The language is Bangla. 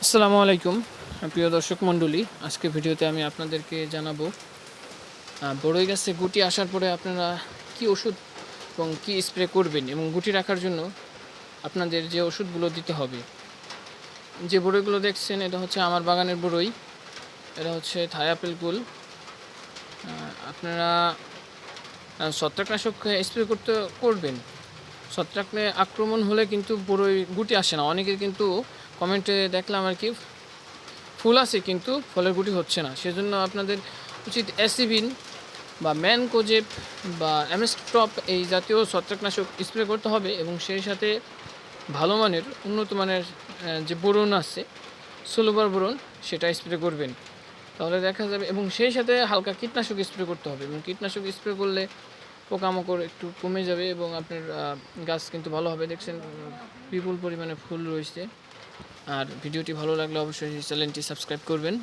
আসসালামু আলাইকুম প্রিয় দর্শক মণ্ডলী। আজকে ভিডিওতে আমি আপনাদেরকে জানাবো বড়ই গাছে গুটি আসার পরে আপনারা কি ওষুধ এবং কি স্প্রে করবেন এবং গুটি রাখার জন্য আপনাদের যে ওষুধগুলো দিতে হবে। যে বড়ইগুলো দেখছেন এটা হচ্ছে আমার বাগানের বড়ই, এটা হচ্ছে থাই আপেল কুল। আপনারা ছত্রাকনাশক স্প্রে করবেন। ছত্রাকে আক্রমণ হলে কিন্তু বড়ই গুটি আসে না। অনেকের কিন্তু কমেন্টে দেখলাম আর কি ফুল আছে কিন্তু ফলের গুটি হচ্ছে না। সেজন্য আপনাদের উচিত অ্যাসিবিন বা ম্যানকোজেব বা অ্যামেস্টপ এই জাতীয় ছত্রাকনাশক স্প্রে করতে হবে এবং সেই সাথে ভালো মানের উন্নত মানের যে বোরন আছে সোলোবার বোরন সেটা স্প্রে করবেন, তাহলে দেখা যাবে। এবং সেই সাথে হালকা কীটনাশক স্প্রে করতে হবে এবং কীটনাশক স্প্রে করলে পোকামাকড় একটু কমে যাবে এবং আপনার গাছ কিন্তু ভালো হবে। দেখছেন বিপুল পরিমাণে ফুল রয়েছে। আর ভিডিওটি ভালো লাগলে অবশ্যই চ্যানেলটি সাবস্ক্রাইব করবেন।